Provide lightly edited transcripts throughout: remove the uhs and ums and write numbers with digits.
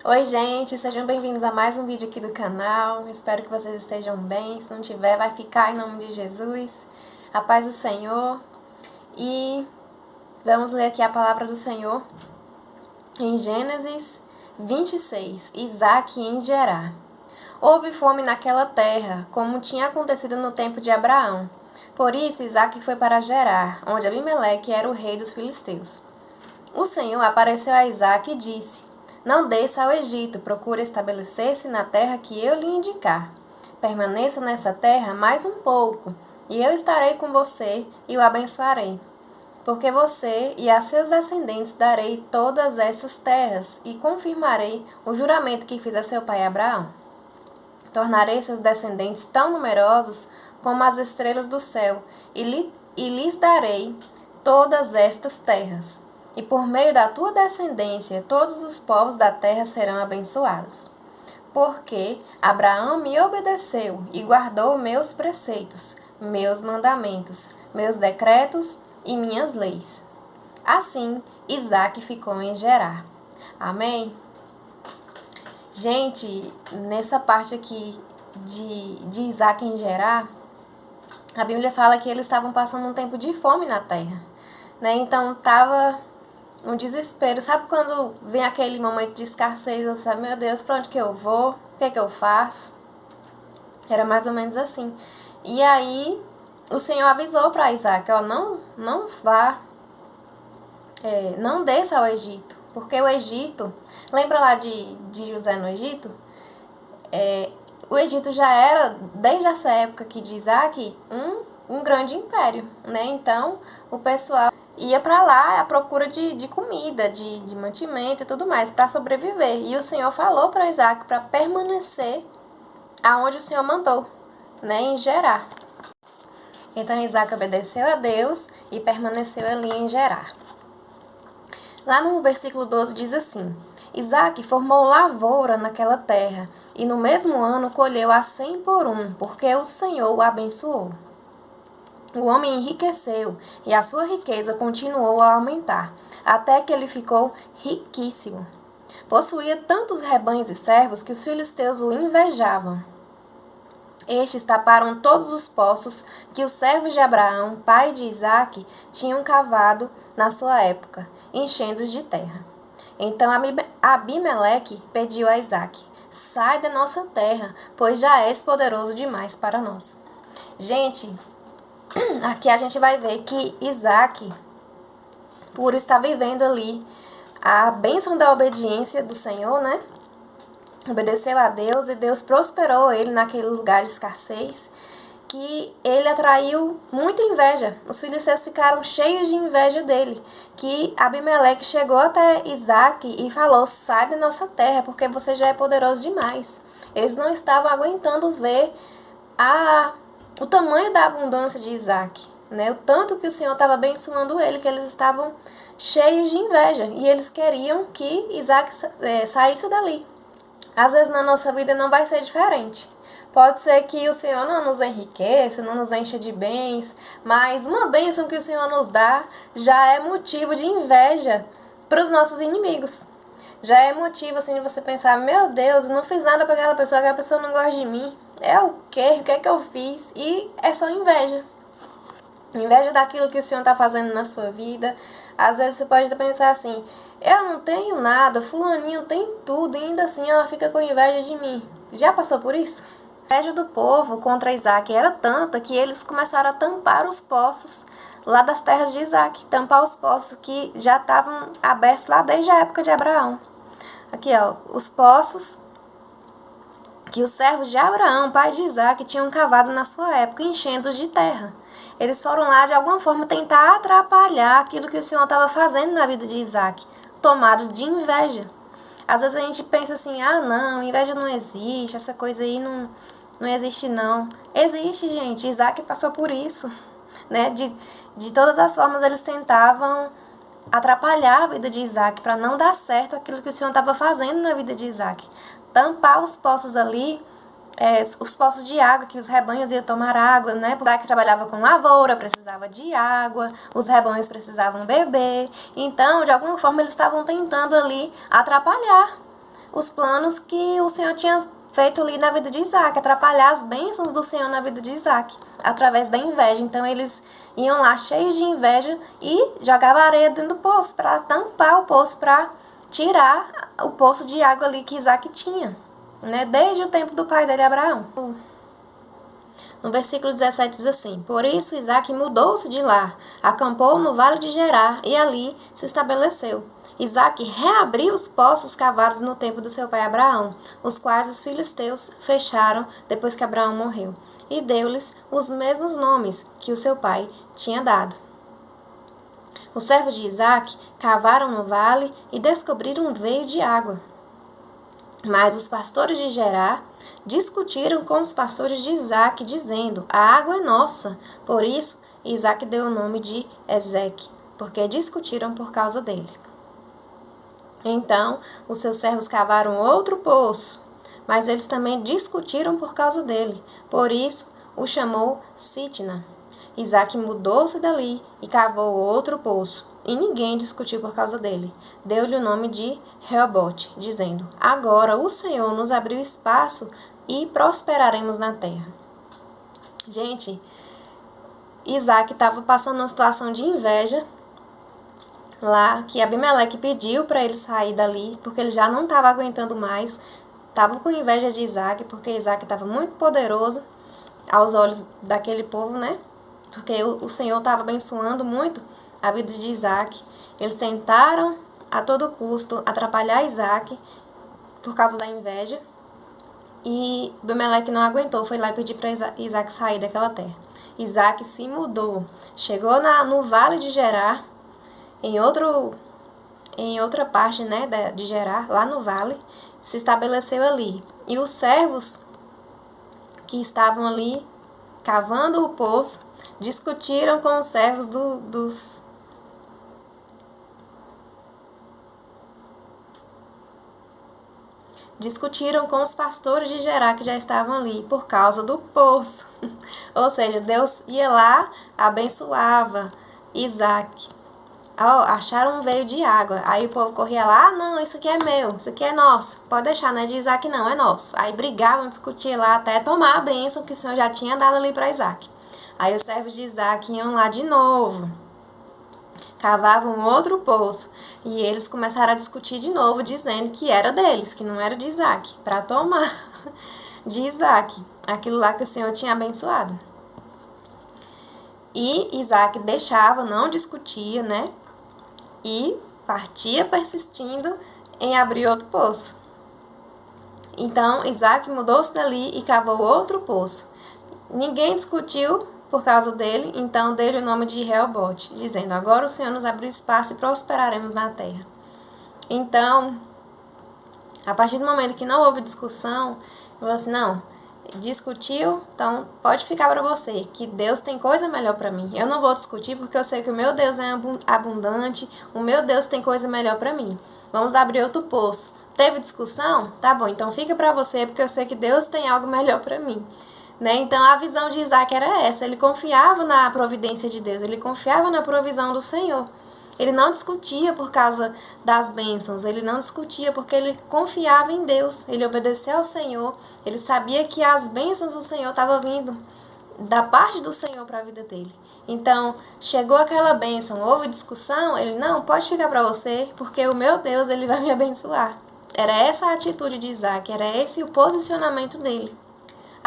Oi, gente, sejam bem-vindos a mais um vídeo aqui do canal. Espero que vocês estejam bem. Se não tiver, vai ficar em nome de Jesus. A paz do Senhor. E vamos ler aqui a palavra do Senhor em Gênesis 26. Isaac em Gerar. Houve fome naquela terra, como tinha acontecido no tempo de Abraão. Por isso, Isaac foi para Gerar, onde Abimeleque era o rei dos filisteus. O Senhor apareceu a Isaac e disse: Não desça ao Egito, procure estabelecer-se na terra que eu lhe indicar. Permaneça nessa terra mais um pouco, e eu estarei com você e o abençoarei. Porque você e a seus descendentes darei todas essas terras, e confirmarei o juramento que fiz a seu pai Abraão. Tornarei seus descendentes tão numerosos como as estrelas do céu, e lhes darei todas estas terras. E por meio da tua descendência, todos os povos da terra serão abençoados. Porque Abraão me obedeceu e guardou meus preceitos, meus mandamentos, meus decretos e minhas leis. Assim, Isaac ficou em Gerar. Amém? Gente, nessa parte aqui de Isaac em Gerar, a Bíblia fala que eles estavam passando um tempo de fome na terra, né? Então, estava um desespero. Sabe quando vem aquele momento de escassez, você sabe, meu Deus, para onde que eu vou? O que é que eu faço? Era mais ou menos assim. E aí, o Senhor avisou para Isaac, ó, não vá, não desça ao Egito, porque o Egito, lembra lá de José no Egito? O Egito já era, desde essa época aqui de Isaac, um grande império, né? Então, o pessoal ia para lá à procura de comida, de mantimento e tudo mais, para sobreviver. E o Senhor falou para Isaac para permanecer aonde o Senhor mandou, né? Em Gerar. Então, Isaac obedeceu a Deus e permaneceu ali em Gerar. Lá no versículo 12 diz assim: Isaac formou lavoura naquela terra, e no mesmo ano colheu a 100 por um, porque o Senhor o abençoou. O homem enriqueceu, e a sua riqueza continuou a aumentar, até que ele ficou riquíssimo. Possuía tantos rebanhos e servos que os filisteus o invejavam. Estes taparam todos os poços que os servos de Abraão, pai de Isaque, tinham cavado na sua época, enchendo-os de terra. Então Abimeleque pediu a Isaque: Sai da nossa terra, pois já és poderoso demais para nós. Gente, aqui a gente vai ver que Isaque, por estar vivendo ali a bênção da obediência do Senhor, né? Obedeceu a Deus e Deus prosperou ele naquele lugar de escassez, que ele atraiu muita inveja. Os filisteus ficaram cheios de inveja dele, que Abimeleque chegou até Isaac e falou: Sai da nossa terra, porque você já é poderoso demais. Eles não estavam aguentando ver o tamanho da abundância de Isaac, né? O tanto que o Senhor estava abençoando ele, que eles estavam cheios de inveja, e eles queriam que Isaac saísse dali. Às vezes na nossa vida não vai ser diferente. Pode ser que o Senhor não nos enriqueça, não nos encha de bens, mas uma bênção que o Senhor nos dá já é motivo de inveja para os nossos inimigos. Já é motivo assim de você pensar: meu Deus, eu não fiz nada para aquela pessoa não gosta de mim. É o quê? O que é que eu fiz? E é só inveja. Inveja daquilo que o Senhor está fazendo na sua vida. Às vezes você pode pensar assim: eu não tenho nada, fulaninho tem tudo, e ainda assim ela fica com inveja de mim. Já passou por isso? A inveja do povo contra Isaac era tanta que eles começaram a tampar os poços lá das terras de Isaac. Tampar os poços que já estavam abertos lá desde a época de Abraão. Aqui, ó, os poços que os servos de Abraão, pai de Isaac, tinham cavado na sua época, enchendo-os de terra. Eles foram lá, de alguma forma, tentar atrapalhar aquilo que o Senhor estava fazendo na vida de Isaac, tomados de inveja. Às vezes a gente pensa assim: ah, não, inveja não existe, essa coisa aí não existe não. Existe, gente. Isaac passou por isso, né? De todas as formas, eles tentavam atrapalhar a vida de Isaac para não dar certo aquilo que o Senhor estava fazendo na vida de Isaac. Tampar os poços ali, os poços de água, que os rebanhos iam tomar água, né? Porque Isaac trabalhava com lavoura, precisava de água, os rebanhos precisavam beber. Então, de alguma forma, eles estavam tentando ali atrapalhar os planos que o Senhor tinha feito ali na vida de Isaac, atrapalhar as bênçãos do Senhor na vida de Isaac, através da inveja. Então eles iam lá cheios de inveja e jogavam areia dentro do poço, para tampar o poço, para tirar o poço de água ali que Isaac tinha, né? Desde o tempo do pai dele, Abraão. No versículo 17 diz assim: Por isso Isaac mudou-se de lá, acampou no vale de Gerar e ali se estabeleceu. Isaac reabriu os poços cavados no tempo do seu pai Abraão, os quais os filisteus fecharam depois que Abraão morreu, e deu-lhes os mesmos nomes que o seu pai tinha dado. Os servos de Isaac cavaram no vale e descobriram um veio de água. Mas os pastores de Gerar discutiram com os pastores de Isaac, dizendo: A água é nossa. Por isso, Isaac deu o nome de Ezeque, porque discutiram por causa dele. Então, os seus servos cavaram outro poço, mas eles também discutiram por causa dele. Por isso, o chamou Sitna. Isaac mudou-se dali e cavou outro poço, e ninguém discutiu por causa dele. Deu-lhe o nome de Reobote, dizendo: Agora o Senhor nos abriu espaço e prosperaremos na terra. Gente, Isaac estava passando uma situação de inveja lá, que Abimeleque pediu para ele sair dali, porque ele já não estava aguentando mais. Estava com inveja de Isaac, porque Isaac estava muito poderoso aos olhos daquele povo, né? Porque o Senhor estava abençoando muito a vida de Isaac. Eles tentaram a todo custo atrapalhar Isaac por causa da inveja. E Abimeleque não aguentou, foi lá e pediu para Isaac sair daquela terra. Isaac se mudou, chegou no vale de Gerar, em outra parte, né, de Gerar, lá no vale, se estabeleceu ali. E os servos que estavam ali cavando o poço discutiram com os servos discutiram com os pastores de Gerar que já estavam ali por causa do poço. Ou seja, Deus ia lá, abençoava Isaac. Acharam um veio de água. Aí o povo corria lá: não, isso aqui é meu, isso aqui é nosso. Pode deixar, não é de Isaac não, é nosso. Aí brigavam, discutiam lá até tomar a bênção que o Senhor já tinha dado ali para Isaac. Aí os servos de Isaac iam lá de novo, cavavam outro poço, e eles começaram a discutir de novo, dizendo que era deles, que não era de Isaac, para tomar de Isaac aquilo lá que o Senhor tinha abençoado. E Isaac deixava, não discutia, né? E partia persistindo em abrir outro poço. Então Isaac mudou-se dali e cavou outro poço. Ninguém discutiu por causa dele, então deu-lhe o nome de Reobote, dizendo: Agora o Senhor nos abriu espaço e prosperaremos na terra. Então, a partir do momento que não houve discussão, eu falei assim: não, discutiu, então pode ficar para você, que Deus tem coisa melhor para mim. Eu não vou discutir porque eu sei que o meu Deus é abundante, o meu Deus tem coisa melhor para mim. Vamos abrir outro poço. Teve discussão? Tá bom, então fica para você, porque eu sei que Deus tem algo melhor para mim. Né? Então a visão de Isaac era essa: ele confiava na providência de Deus, ele confiava na provisão do Senhor. Ele não discutia por causa das bênçãos, ele não discutia porque ele confiava em Deus, ele obedeceu ao Senhor, ele sabia que as bênçãos do Senhor estavam vindo da parte do Senhor para a vida dele. Então, chegou aquela bênção, houve discussão, ele: não, pode ficar para você, porque o meu Deus, ele vai me abençoar. Era essa a atitude de Isaac, era esse o posicionamento dele.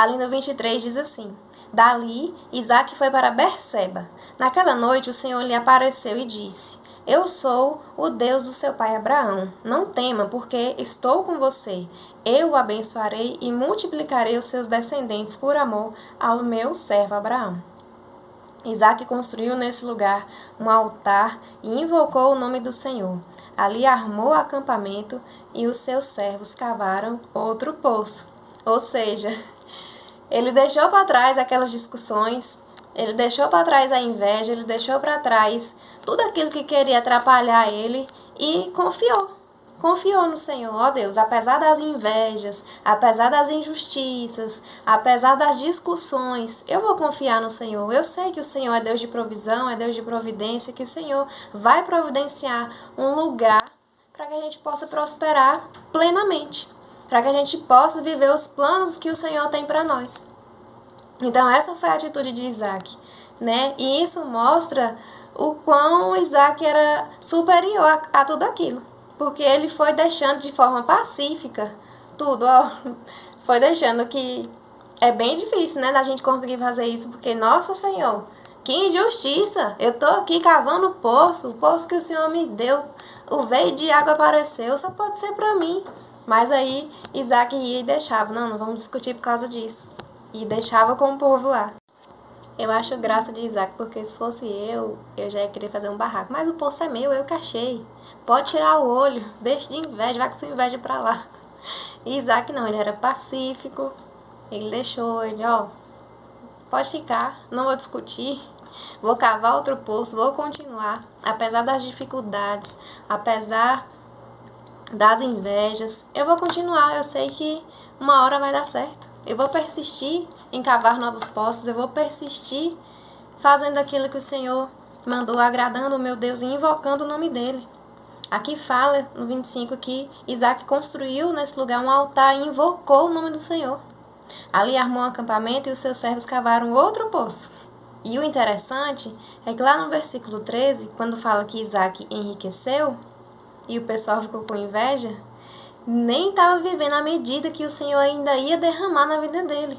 Ali no 23 diz assim: Dali, Isaac foi para Berseba. Naquela noite o Senhor lhe apareceu e disse: Eu sou o Deus do seu pai Abraão. Não tema, porque estou com você. Eu o abençoarei e multiplicarei os seus descendentes por amor ao meu servo Abraão. Isaac construiu nesse lugar um altar e invocou o nome do Senhor. Ali armou acampamento e os seus servos cavaram outro poço. Ou seja, ele deixou para trás aquelas discussões, ele deixou para trás a inveja, ele deixou para trás tudo aquilo que queria atrapalhar ele e confiou no Senhor. Ó Deus, apesar das invejas, apesar das injustiças, apesar das discussões, eu vou confiar no Senhor. Eu sei que o Senhor é Deus de providência, que o Senhor vai providenciar um lugar para que a gente possa prosperar plenamente, para que a gente possa viver os planos que o Senhor tem para nós. Então essa foi a atitude de Isaac, né? E isso mostra o quão Isaac era superior a tudo aquilo, porque ele foi deixando de forma pacífica tudo, ó, foi deixando que é bem difícil, né, da gente conseguir fazer isso, porque, nossa Senhor, que injustiça, eu tô aqui cavando o poço que o Senhor me deu, o veio de água apareceu, só pode ser para mim. Mas aí Isaac ia e deixava, não vamos discutir por causa disso, e deixava com o povo lá. Eu acho graça de Isaac, porque se fosse eu já ia querer fazer um barraco. Mas o poço é meu, eu que achei. Pode tirar o olho, deixa de inveja, vai com sua inveja pra lá. E Isaac não, ele era pacífico, ele deixou, ele, ó, pode ficar, não vou discutir, vou cavar outro poço, vou continuar. Apesar das dificuldades, apesar das invejas, eu vou continuar, eu sei que uma hora vai dar certo. Eu vou persistir em cavar novos poços, eu vou persistir fazendo aquilo que o Senhor mandou, agradando o meu Deus e invocando o nome dele. Aqui fala no 25 que Isaac construiu nesse lugar um altar e invocou o nome do Senhor. Ali armou um acampamento e os seus servos cavaram outro poço. E o interessante é que lá no versículo 13, quando fala que Isaac enriqueceu e o pessoal ficou com inveja, nem estava vivendo a medida que o Senhor ainda ia derramar na vida dele.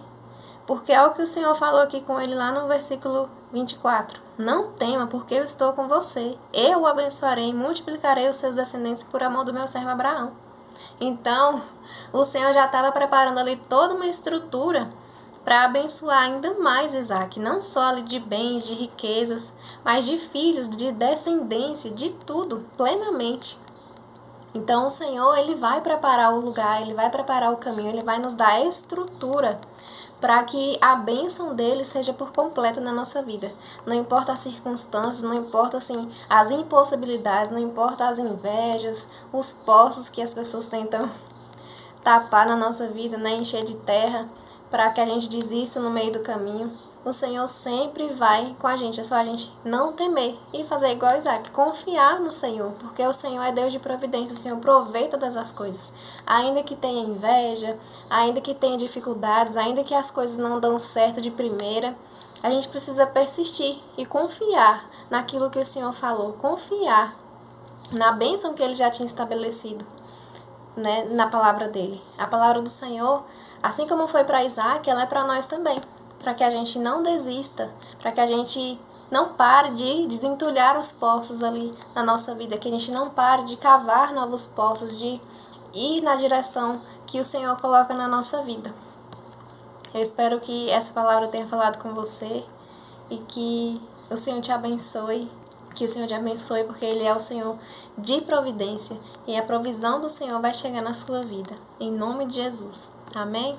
Porque é o que o Senhor falou aqui com ele lá no versículo 24. Não tema, porque eu estou com você. Eu o abençoarei e multiplicarei os seus descendentes por amor do meu servo Abraão. Então, o Senhor já estava preparando ali toda uma estrutura para abençoar ainda mais Isaac. Não só ali de bens, de riquezas, mas de filhos, de descendência, de tudo, plenamente. Então o Senhor, ele vai preparar o lugar, ele vai preparar o caminho, ele vai nos dar a estrutura para que a bênção dele seja por completo na nossa vida. Não importa as circunstâncias, não importa assim, as impossibilidades, não importa as invejas, os poços que as pessoas tentam tapar na nossa vida, né, encher de terra, para que a gente desista no meio do caminho. O Senhor sempre vai com a gente, é só a gente não temer e fazer igual Isaac, confiar no Senhor, porque o Senhor é Deus de providência, o Senhor provê todas as coisas. Ainda que tenha inveja, ainda que tenha dificuldades, ainda que as coisas não dão certo de primeira, a gente precisa persistir e confiar naquilo que o Senhor falou, confiar na bênção que Ele já tinha estabelecido, né, na palavra dele. A palavra do Senhor, assim como foi para Isaac, ela é para nós também. Para que a gente não desista, para que a gente não pare de desentulhar os poços ali na nossa vida, que a gente não pare de cavar novos poços, de ir na direção que o Senhor coloca na nossa vida. Eu espero que essa palavra tenha falado com você e que o Senhor te abençoe, porque Ele é o Senhor de providência e a provisão do Senhor vai chegar na sua vida. Em nome de Jesus. Amém?